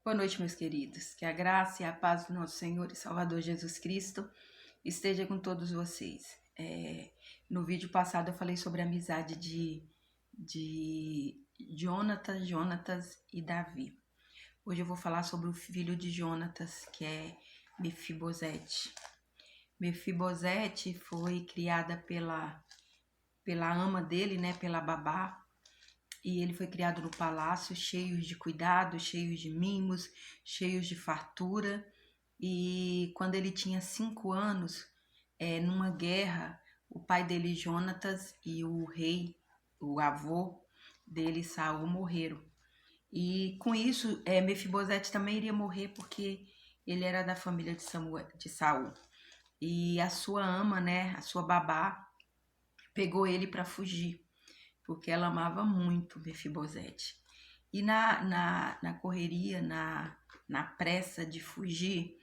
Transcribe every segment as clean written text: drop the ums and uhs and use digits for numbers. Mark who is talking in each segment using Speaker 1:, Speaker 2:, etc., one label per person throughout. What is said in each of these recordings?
Speaker 1: Boa noite, meus queridos. Que a graça e a paz do nosso Senhor e Salvador Jesus Cristo esteja com todos vocês. No vídeo passado eu falei sobre a amizade de Jonatas e Davi. Hoje eu vou falar sobre o filho de Jonatas, que é Mefibosete. Mefibosete foi criada pela ama dele, né, pela babá, e ele foi criado no palácio, cheios de cuidado, cheios de mimos, cheios de fartura. E quando ele tinha 5 anos, numa guerra, o pai dele, Jonatas, e o rei, o avô dele, Saul, morreram. E com isso, Mefibosete também iria morrer porque ele era da família de Saul. E a sua ama, né, a sua babá, pegou ele para fugir, porque ela amava muito Mefibosete. E na correria, na pressa de fugir,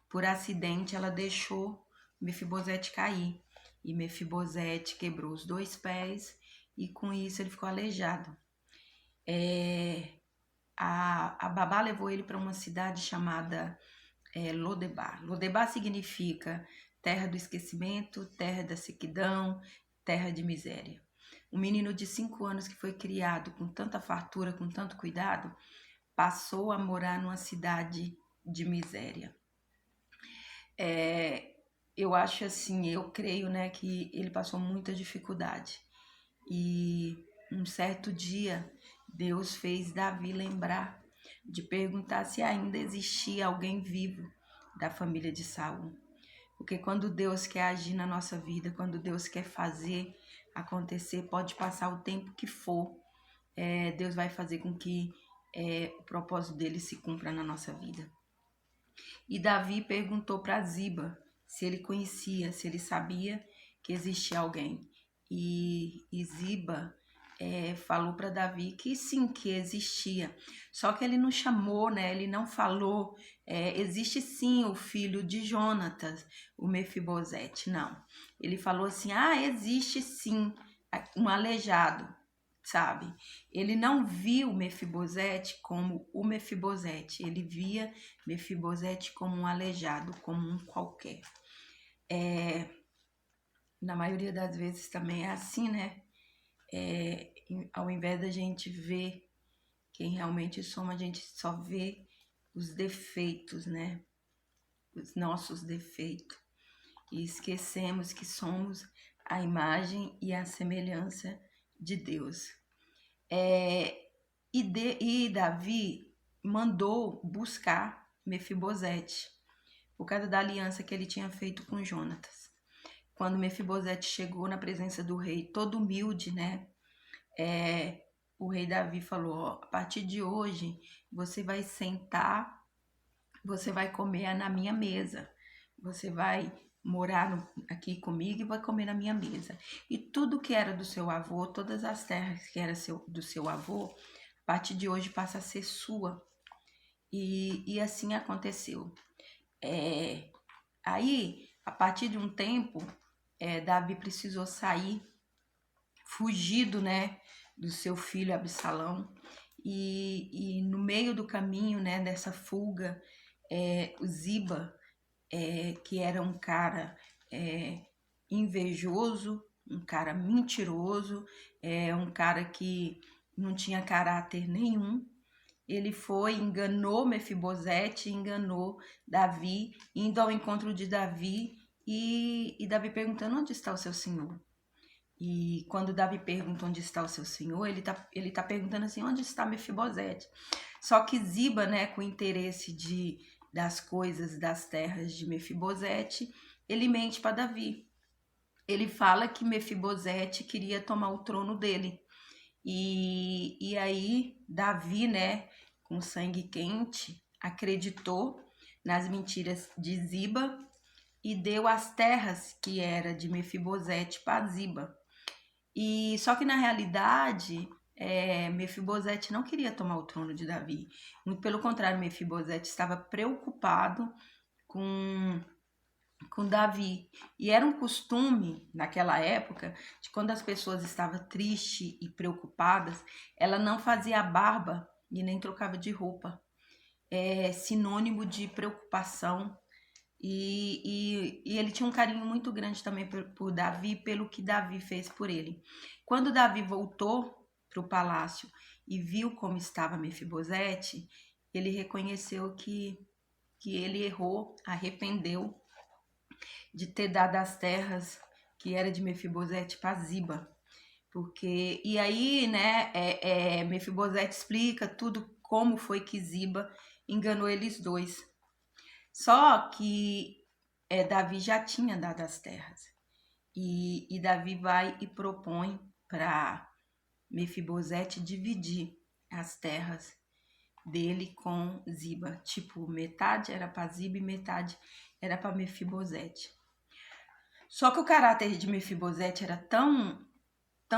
Speaker 1: por acidente ela deixou Mefibosete cair. E Mefibosete quebrou os 2 pés e com isso ele ficou aleijado. A babá levou ele para uma cidade chamada Lodebar. Lodebar significa terra do esquecimento, terra da sequidão, terra de miséria. Um menino de 5 anos que foi criado com tanta fartura, com tanto cuidado, passou a morar numa cidade de miséria. Eu acho assim, eu creio, né, que ele passou muita dificuldade. E um certo dia, Deus fez Davi lembrar de perguntar se ainda existia alguém vivo da família de Saul. Porque quando Deus quer agir na nossa vida, quando Deus quer fazer acontecer, pode passar o tempo que for, Deus vai fazer com que o propósito dele se cumpra na nossa vida. E Davi perguntou para Ziba se ele conhecia, se ele sabia que existia alguém. E Ziba falou para Davi que sim, que existia. Só que ele não chamou, né? Ele não falou, existe sim o filho de Jonatas, o Mefibosete. Não. Ele falou assim, existe sim um aleijado, sabe? Ele não viu Mefibosete como o Mefibosete, ele via Mefibosete como um aleijado, como um qualquer. Na maioria das vezes também é assim, né? Ao invés da gente ver quem realmente somos, a gente só vê os defeitos, né? Os nossos defeitos. E esquecemos que somos a imagem e a semelhança de Deus. E Davi mandou buscar Mefibosete, por causa da aliança que ele tinha feito com Jonatas. Quando Mefibosete chegou na presença do rei, todo humilde, né? O rei Davi falou, a partir de hoje, você vai sentar, você vai comer na minha mesa. Você vai morar aqui comigo e vai comer na minha mesa. E tudo que era do seu avô, todas as terras que eram do seu avô, a partir de hoje passa a ser sua. E assim aconteceu. Aí, a partir de um tempo, Davi precisou sair, fugido, né, do seu filho Absalão. E no meio do caminho, né, dessa fuga, o Ziba, que era um cara invejoso, um cara mentiroso, um cara que não tinha caráter nenhum. Ele foi, enganou Mefibosete, enganou Davi, indo ao encontro de Davi e Davi perguntando onde está o seu senhor. E quando Davi pergunta onde está o seu senhor, ele tá perguntando assim, onde está Mefibosete? Só que Ziba, né, com interesse das coisas, das terras de Mefibosete, ele mente para Davi. Ele fala que Mefibosete queria tomar o trono dele. E aí Davi, né, com sangue quente, acreditou nas mentiras de Ziba e deu as terras que era de Mefibosete para Ziba. E só que na realidade, Mefibosete não queria tomar o trono de Davi. Muito pelo contrário, Mefibosete estava preocupado com Davi. E era um costume naquela época de quando as pessoas estavam tristes e preocupadas, ela não fazia barba e nem trocava de roupa. é sinônimo de preocupação. E ele tinha um carinho muito grande também por Davi, pelo que Davi fez por ele. Quando Davi voltou para o palácio e viu como estava Mefibosete, ele reconheceu que ele errou, arrependeu de ter dado as terras que era de Mefibosete para Ziba. Porque, e aí, né, Mefibosete explica tudo como foi que Ziba enganou eles dois. Só que Davi já tinha dado as terras. E Davi vai e propõe para Mefibosete dividir as terras dele com Ziba. Tipo, metade era para Ziba e metade era para Mefibosete. Só que o caráter de Mefibosete era tão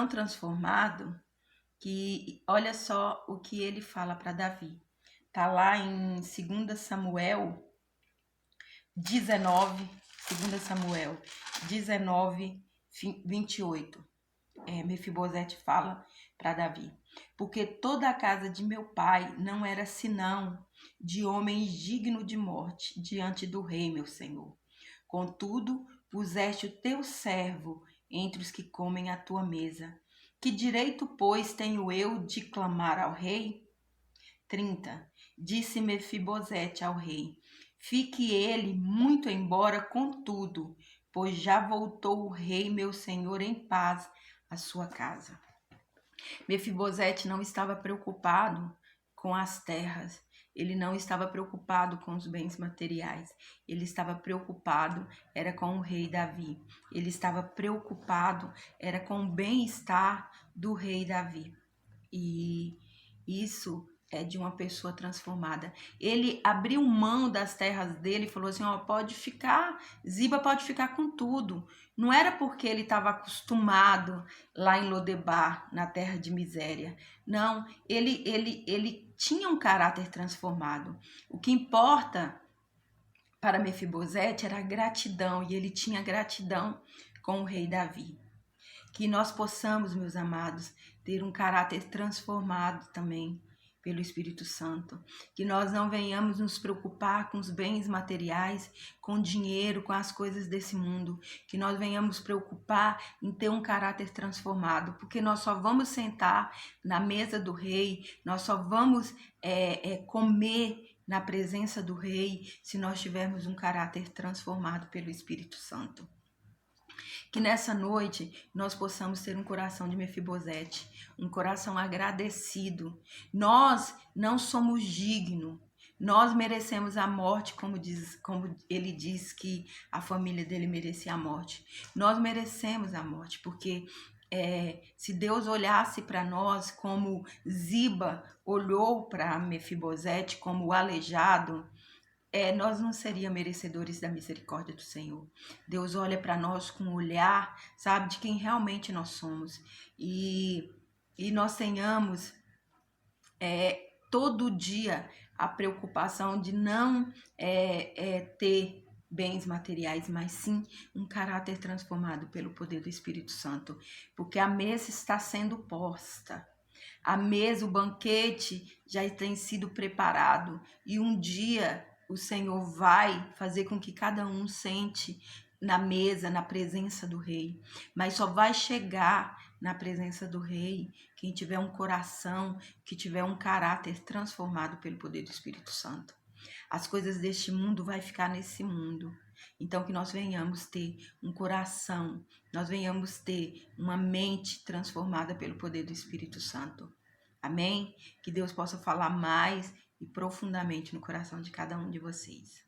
Speaker 1: transformado que olha só o que ele fala para Davi. Tá lá em 2 Samuel 19, 2 Samuel 19, 28. Mefibosete fala para Davi: porque toda a casa de meu pai não era senão de homens dignos de morte diante do rei, meu senhor. Contudo, puseste o teu servo entre os que comem à tua mesa. Que direito, pois, tenho eu de clamar ao rei? 30. Disse Mefibosete ao rei: fique ele muito embora contudo, pois já voltou o rei meu senhor em paz à sua casa. Mefibosete não estava preocupado com as terras, ele não estava preocupado com os bens materiais, ele estava preocupado era com o rei Davi, ele estava preocupado era com o bem-estar do rei Davi. E isso é de uma pessoa transformada. Ele abriu mão das terras dele e falou assim, ó, pode ficar, Ziba pode ficar com tudo. Não era porque ele estava acostumado lá em Lodebar, na terra de miséria. Não, ele tinha um caráter transformado. O que importa para Mefibosete era a gratidão, e ele tinha gratidão com o rei Davi. Que nós possamos, meus amados, ter um caráter transformado também pelo Espírito Santo. Que nós não venhamos nos preocupar com os bens materiais, com o dinheiro, com as coisas desse mundo. Que nós venhamos preocupar em ter um caráter transformado, porque nós só vamos sentar na mesa do rei, nós só vamos comer na presença do rei se nós tivermos um caráter transformado pelo Espírito Santo. Que nessa noite nós possamos ter um coração de Mefibosete, um coração agradecido. Nós não somos dignos, nós merecemos a morte, como ele diz que a família dele merecia a morte. Nós merecemos a morte, porque se Deus olhasse para nós como Ziba olhou para Mefibosete, como o aleijado, nós não seríamos merecedores da misericórdia do Senhor. Deus olha para nós com um olhar, sabe, de quem realmente nós somos. E nós tenhamos todo dia a preocupação de não ter bens materiais, mas sim um caráter transformado pelo poder do Espírito Santo. Porque a mesa está sendo posta. A mesa, o banquete já tem sido preparado. E um dia o Senhor vai fazer com que cada um sente na mesa, na presença do rei. Mas só vai chegar na presença do rei quem tiver um coração, que tiver um caráter transformado pelo poder do Espírito Santo. As coisas deste mundo vai ficar nesse mundo. Então que nós venhamos ter um coração, nós venhamos ter uma mente transformada pelo poder do Espírito Santo. Amém? Que Deus possa falar mais e profundamente no coração de cada um de vocês.